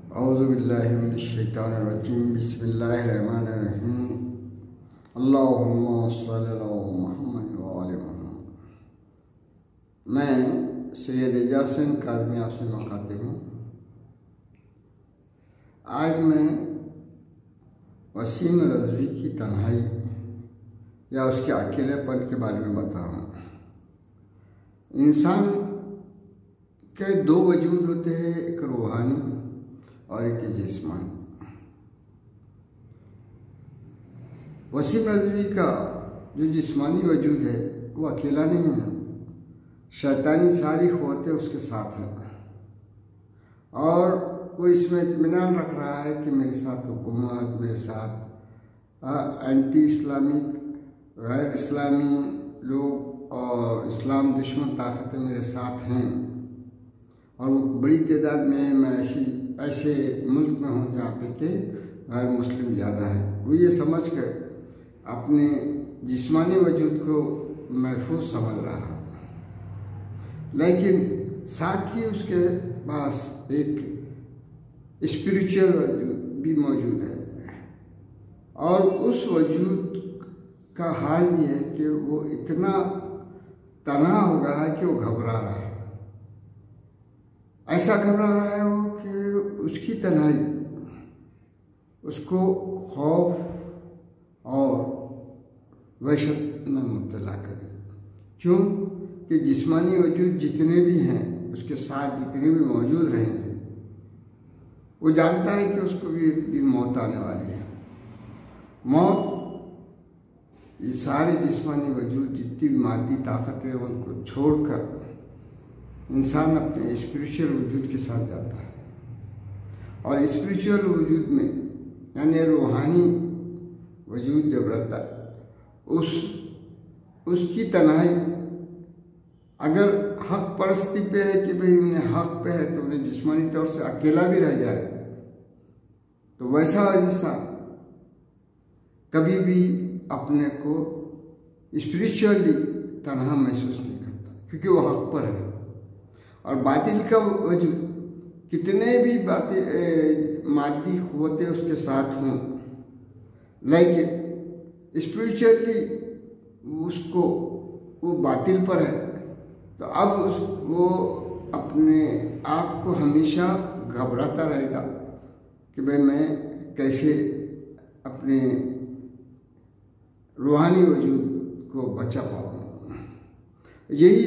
اعوذ باللہ من الشیطان الرجیم بسم اللہ الرحمن الرحیم اللہم صلی علی محمد وآل محمد۔ میں سید اعجاز حسین کاظمی آپ سے مخاطب ہوں۔ آج میں وسیم رضوی کی تنہائی یا اس کے اکیلے پن کے بارے میں بتاؤں۔ انسان کے دو وجود ہوتے ہیں، ایک روحانی اور ایک جسمانی۔ وسیم رضوی کا جو جسمانی وجود ہے وہ اکیلا نہیں ہے، شیطانی ساری قوتیں اس کے ساتھ ہیں، اور وہ اس میں اطمینان رکھ رہا ہے کہ میرے ساتھ حکومت، میرے ساتھ اینٹی اسلامک، غیر اسلامی لوگ اور اسلام دشمن طاقتیں میرے ساتھ ہیں، اور وہ بڑی تعداد میں ایسے ملک میں ہوں جہاں پہ کہ غیر مسلم زیادہ ہیں۔ وہ یہ سمجھ کر اپنے جسمانی وجود کو محفوظ سمجھ رہا، لیکن ساتھ ہی اس کے پاس ایک اسپریچول وجود بھی موجود ہے، اور اس وجود کا حال یہ ہے کہ وہ اتنا تنہا ہو گیا ہے کہ وہ گھبرا رہا ہے۔ ایسا گھبرا رہا ہے وہ کہ اس کی تنہائی اس کو خوف اور وحشت میں مبتلا کرے۔ کیوں کہ جسمانی وجود جتنے بھی ہیں، اس کے ساتھ جتنے بھی موجود رہیں گے، وہ جانتا ہے کہ اس کو بھی ایک دن موت آنے والی ہے۔ موت یہ سارے جسمانی وجود جتنی بھی مادی طاقتیں ان کو چھوڑ کر انسان اپنے اسپریچول وجود کے ساتھ جاتا ہے، اور اسپریچول وجود میں یعنی روحانی وجود جب رہتا ہے، اس کی تنہائی اگر حق پرستی پہ ہے کہ بھئی انہیں حق پہ ہے تو انہیں جسمانی طور سے اکیلا بھی رہ جائے، تو ویسا انسان کبھی بھی اپنے کو اسپریچولی تنہا محسوس نہیں کرتا، کیونکہ وہ حق پر ہے۔ اور باطل کا وجود کتنے بھی مادی قوتیں اس کے ساتھ ہوں، لیکن اسپریچولی وہ باطل پر ہے، تو اب وہ اپنے آپ کو ہمیشہ گھبراتا رہے گا کہ بھئی میں کیسے اپنے روحانی وجود کو بچا پاؤں۔ یہی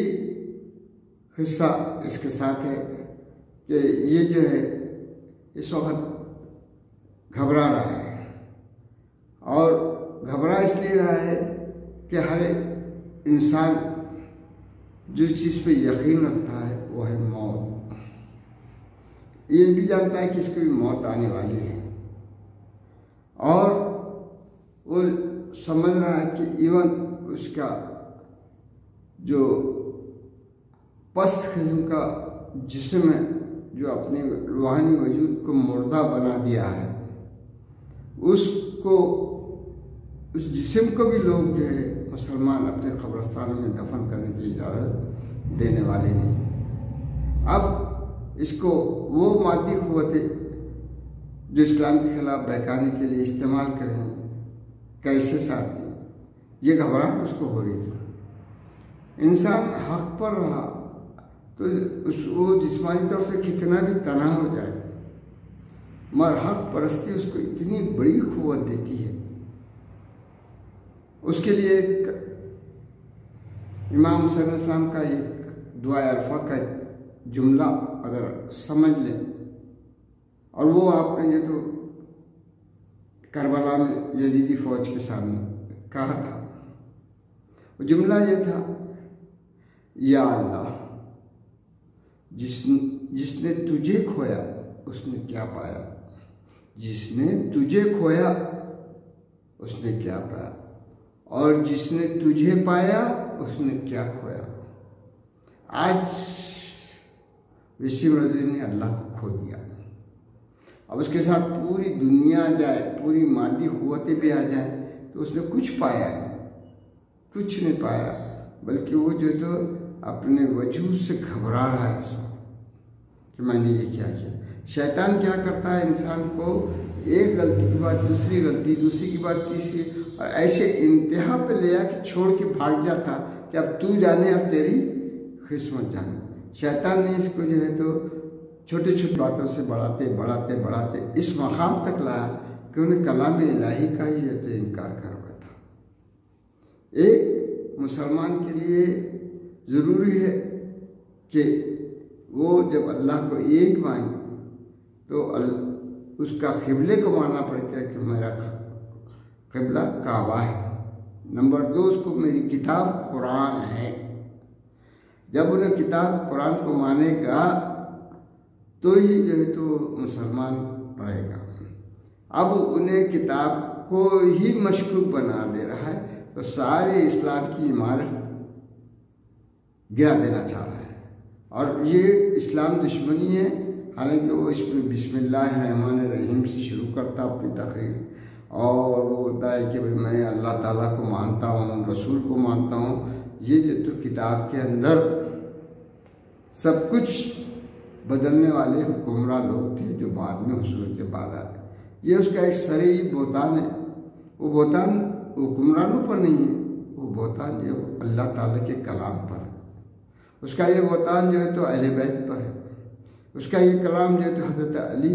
حصہ اس کے ساتھ ہے کہ یہ جو ہے اس وقت گھبرا رہا ہے، اور گھبرا اس لیے رہا ہے کہ ہر انسان جس چیز پہ یقین رکھتا ہے وہ ہے موت۔ یہ بھی جانتا ہے کہ اس کو بھی موت آنے والی ہے، اور وہ سمجھ رہا ہے کہ ایون اس کا جو پست قسم کا جسم ہے، جو اپنے روحانی وجود کو مردہ بنا دیا ہے، اس جسم کو بھی لوگ جو ہے مسلمان اپنے قبرستانوں میں دفن کرنے کی اجازت دینے والے نہیں۔ اب اس کو وہ مادی قوتیں جو اسلام کے خلاف بہکانے کے لیے استعمال کریں کیسے ساتھ دیں، یہ گھبراہٹ اس کو ہو رہی ہے۔ انسان حق پر رہا تو وہ جسمانی طور سے کتنا بھی تنہا ہو جائے، مگر حق پرستی اس کو اتنی بڑی قوت دیتی ہے۔ اس کے لیے امام حسین علیہ السلام کا ایک دعائے عرفہ کا جملہ اگر سمجھ لیں، اور وہ آپ نے یہ تو کربلا میں یزیدی فوج کے سامنے کہا تھا، وہ جملہ یہ تھا: یا اللہ، جس نے تجھے کھویا اس نے کیا پایا، جس نے تجھے کھویا اس نے کیا پایا، اور جس نے تجھے پایا اس نے کیا کھویا۔ آج وسیم رضوی نے اللہ کو کھو دیا، اب اس کے ساتھ پوری دنیا جائے، پوری مادی قوتیں بھی آ جائیں تو اس نے کچھ پایا نہیں، کچھ نہیں پایا، بلکہ وہ جو تو اپنے وجود سے گھبرا رہا ہے اس وقت کہ میں نے یہ کیا کیا۔ شیطان کیا کرتا ہے انسان کو ایک غلطی کے بعد دوسری غلطی، دوسری کے بعد تیسری، اور ایسے انتہا پہ لے آ کے چھوڑ کے بھاگ جاتا کہ اب تو جانے اب تیری قسمت جانے۔ شیطان نے اس کو جو ہے تو چھوٹی چھوٹی باتوں سے بڑھاتے اس مقام تک لایا کہ انہیں کلام الہی کا ہی جو ہے انکار کر بیٹھا۔ ایک مسلمان کے لیے ضروری ہے کہ وہ جب اللہ کو ایک مانے تو اس کا قبلے کو ماننا پڑے گا کہ میرا قبلہ کعبہ ہے۔ نمبر 2، اس کو میری کتاب قرآن ہے۔ جب انہیں کتاب قرآن کو مانے گا تو ہی جو ہے تو مسلمان رہے گا۔ اب انہیں کتاب کو ہی مشکوک بنا دے رہا ہے تو سارے اسلام کی عمارت گرا دینا چاہ رہا ہے، اور یہ اسلام دشمنی ہے۔ حالانکہ وہ اس میں بسم اللہ الرحمن الرحیم سے شروع کرتا اپنی تقریر، اور وہ بولتا ہے کہ میں اللہ تعالیٰ کو مانتا ہوں، رسول کو مانتا ہوں۔ یہ جو تو کتاب کے اندر سب کچھ بدلنے والے حکمراں لوگ تھے جو بعد میں حضور کے بعد آئے۔ یہ اس کا ایک صریح بہتان ہے۔ وہ بہتان حکمرانوں پر نہیں ہے، وہ بہتان یہ اللہ تعالیٰ کے کلام پر ہے۔ اس کا یہ بہتان جو ہے تو اہل بیت پر ہے۔ اس کا یہ کلام جو ہے تو حضرت علی،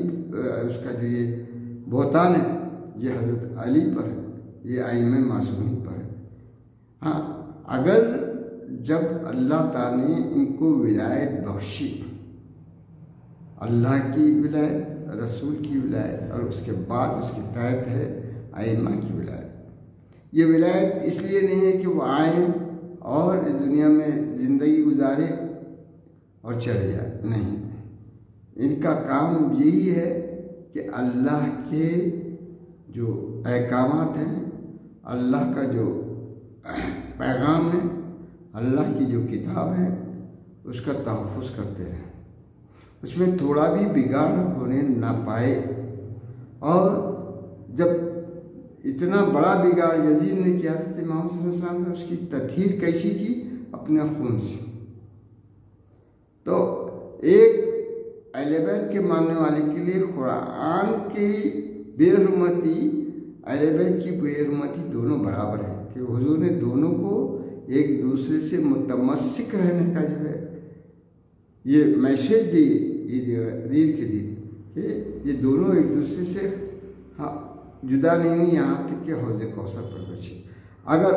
اس کا جو یہ بہتان ہے یہ حضرت علی پر ہے، یہ ائمہ معصومین پر ہے۔ ہاں، اگر جب اللہ تعالیٰ نے ان کو ولایت بخشی، اللہ کی ولایت، رسول کی ولایت، اور اس کے بعد اس کے تحت ہے ائمہ کی ولایت۔ یہ ولایت اس لیے نہیں ہے کہ وہ آئیں اور اس دنیا میں زندگی گزارے اور چلے جائے، نہیں، ان کا کام یہی ہے کہ اللہ کے جو احکامات ہیں، اللہ کا جو پیغام ہے، اللہ کی جو کتاب ہے، اس کا تحفظ کرتے رہیں، اس میں تھوڑا بھی بگاڑ ہونے نہ پائے۔ اور جب اتنا بڑا بگاڑ یزید نے کیا تھا، امام صلی اللہ علیہ وسلم نے اس کی تطہیر کیسی کی؟ اپنے خون سے۔ تو ایک اہل بیت کے ماننے والے کے لیے قرآن کی بے حرمتی، اہل بیت کی بے حرمتی دونوں برابر ہے، کہ حضور نے دونوں کو ایک دوسرے سے متمسک رہنے کا جو ہے یہ میسیج دی عید کے دن، کہ یہ دونوں ایک دوسرے سے جدا نہیں ہوئی، یہاں تک کہ حوض کوثر پر پہنچے۔ اگر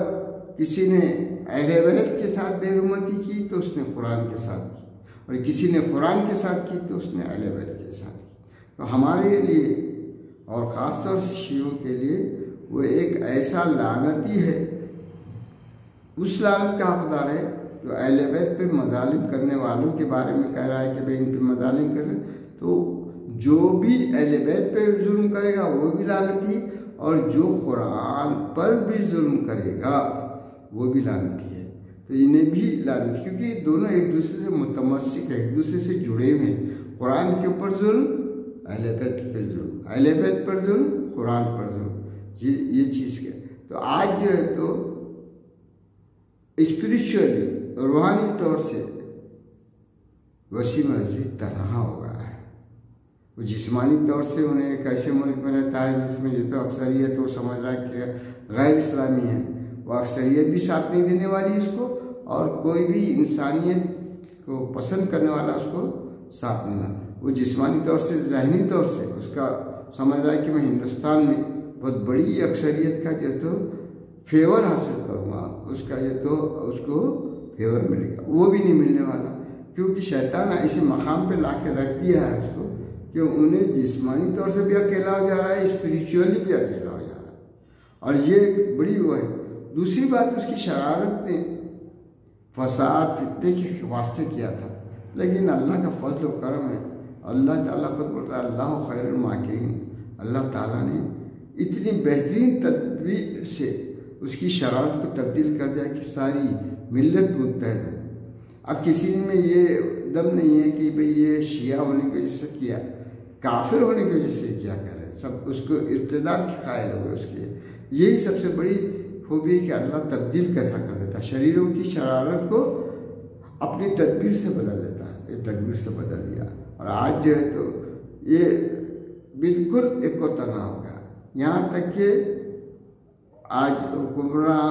کسی نے اہل بیت کے ساتھ بے حرمتی کی تو اس نے قرآن کے ساتھ کی، اور کسی نے قرآن کے ساتھ کی تو اس نے اہل بیت کے ساتھ کی۔ تو ہمارے لیے اور خاص طور سے شیعوں کے لیے وہ ایک ایسا لعنتی ہے، اس لعنت کا حقدار ہے جو اہل بیت پہ مظالم کرنے والوں کے بارے میں کہہ رہا ہے کہ بھئی ان پہ مظالم کر رہے ہیں۔ تو جو بھی اہل بیت پہ ظلم کرے گا وہ بھی لعنتی، اور جو قرآن پر بھی ظلم کرے گا وہ بھی لعنتی ہے۔ تو انہیں بھی لعنت، کیونکہ دونوں ایک دوسرے سے متمسک ہے، ایک دوسرے سے جڑے ہوئے ہیں۔ قرآن کے اوپر ظلم، اہل بیت پر ظلم، اہل بیت پر ظلم، قرآن پر ظلم، یہ چیز کیا۔ تو آج جو ہے تو اسپریچولی، روحانی طور سے وسیم رضوی تنہا ہو گیا ہے۔ وہ جسمانی طور سے انہیں ایک ایسے ملک میں رہتا ہے جس میں جو تو اکثریت وہ سمجھ رہا ہے کہ غیر اسلامی ہے، وہ اکثریت بھی ساتھ نہیں دینے والی اس کو، اور کوئی بھی انسانیت کو پسند کرنے والا اس کو ساتھ نہیں دینا۔ وہ جسمانی طور سے، ذہنی طور سے اس کا سمجھ رہا ہے کہ میں ہندوستان میں بہت بڑی اکثریت کا جو تو فیور حاصل کروں گا، اس کا جو تو اس کو فیور ملے گا، وہ بھی نہیں ملنے والا، کیونکہ شیطان ایسے مقام پہ لا کے رکھ دیا ہے اس کو کہ انہیں جسمانی طور سے بھی اکیلا ہو جا رہا ہے، اسپریچولی بھی اکیلا ہو جا رہا ہے، اور یہ ایک بڑی وہ ہے۔ دوسری بات، اس کی شرارت نے فساد فتنے کے واسطے کیا تھا، لیکن اللہ کا فضل و کرم ہے، اللہ تعالیٰ خود بول رہا ہے اللہ خیر الماکرین، اللہ تعالیٰ نے اتنی بہترین تدبیر سے اس کی شرارت کو تبدیل کر دیا کہ ساری ملت متحد ہے۔ اب کسی میں یہ دم نہیں ہے کہ بھئی یہ شیعہ ہونے کی وجہ سے کیا، کافر ہونے کی وجہ سے کیا کر رہے، سب اس کو ارتداد کے قائل ہو گئے اس کے۔ یہی سب سے بڑی خوبی ہے کہ اللہ تبدیل کیسا کر دیتا ہے، شریروں کی شرارت کو اپنی تدبیر سے بدل دیتا ہے، یہ تدبیر سے بدل دیا۔ اور آج جو ہے تو یہ بالکل ایک تنا ہو گیا، یہاں تک کہ آج حکمراں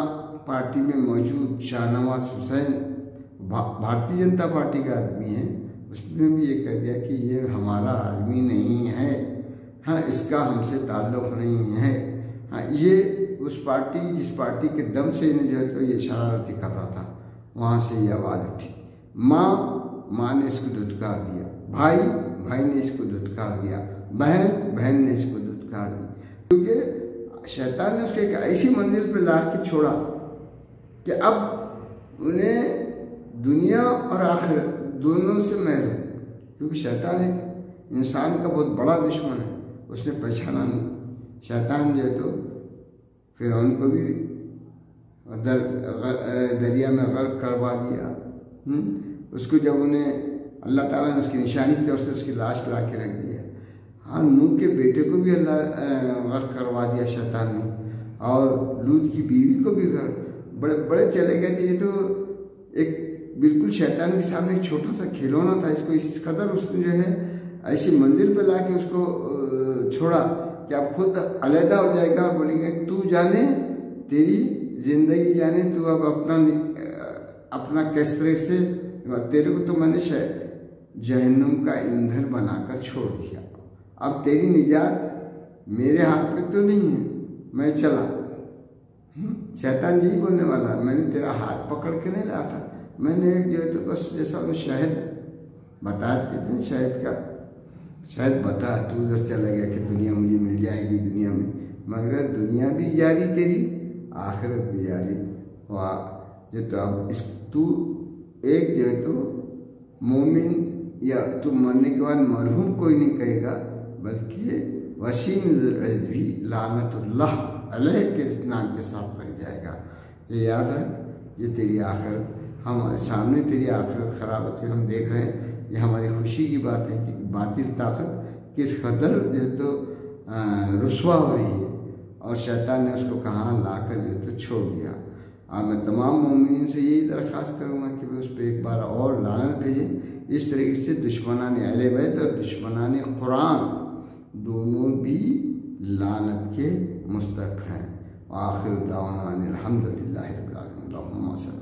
پارٹی میں موجود شاہ نواز حسین بھارتیہ جنتا پارٹی کا آدمی ہے، اس نے بھی یہ کہہ دیا کہ یہ ہمارا آدمی نہیں ہے، ہاں اس کا ہم سے تعلق نہیں ہے۔ ہاں یہ اس پارٹی جس پارٹی کے دم سے انہیں جو ہے تو یہ شرارتی کر رہا تھا، وہاں سے یہ آواز اٹھی۔ ماں نے اس کو دھتکار دیا، بھائی نے اس کو دھتکار دیا، بہن نے اس کو دھتکار دی، کیونکہ شیطان نے اس کو ایک ایسی منزل پہ لا کے چھوڑا کہ اب انہیں دنیا اور آخرت دونوں سے محروم، کیونکہ شیطان ایک انسان کا بہت بڑا دشمن ہے، اس نے پہچانا نہیں۔ شیطان جو ہے تو فرعون کو بھی دریا میں غرق کروا دیا، اس کو جب انہیں اللہ تعالیٰ نے اس کی نشانی کی طور سے اس کی لاش لا کے رکھ دیا۔ ہاں نوح کے بیٹے کو بھی اللہ غرق کروا دیا شیطان نے، اور لوط کی بیوی کو بھی بڑے چلے گئے تھے۔ یہ تو ایک بالکل شیطان کے سامنے ایک چھوٹا سا کھلونا تھا، اس کو اس قدر اس نے جو ہے ایسی منزل پہ لا کے اس کو چھوڑا کہ اب خود علیحدہ ہو جائے گا، اور بولیں گے تو جانے تیری زندگی جانے، تو اب اپنا کس طرح سے تیرے کو تو میں نے جہنم کا ایندھن بنا کر چھوڑ دیا، اب تیری نجات میرے ہاتھ میں تو نہیں ہے، میں چلا۔ شیطان یہی بولنے والا، میں نے تیرا ہاتھ پکڑ کے نہیں لایا تھا، میں نے ایک جو ہے تو بس جیسا انہیں شہد بتاتے تھے، شہد بتا تو ادھر چلا گیا کہ دنیا مجھے مل جائے گی دنیا میں، مگر دنیا بھی جاری تیری، آخرت بھی جاری۔ جو تو اب تو ایک جو ہے تو مومن یا تو مرنے کے بعد مرحوم کوئی نہیں کہے گا، بلکہ وسیم ذی العزوی لعنت اللہ علیہ کے نام کے ساتھ لگ جائے گا۔ یہ یاد رکھ، یہ تیری آخرت، ہمارے سامنے تیری آخرت خراب ہوتی ہم دیکھ رہے ہیں، یہ ہماری خوشی کی بات ہے کہ باطل طاقت کس قدر جو ہے تو رسوا ہو رہی ہے، اور شیطان نے اس کو کہاں لا کر جو ہے تو چھوڑ دیا۔ میں تمام مومنین سے یہی درخواست کروں گا کہ وہ اس پہ ایک بار اور لعنت بھیجیں۔ اس طریقے سے دشمنان اہل بیت اور دشمنان قرآن دونوں بھی لعنت کے مستحق ہیں۔ وآخر دعوانا الحمدللہ رب العالمین، اللہم صل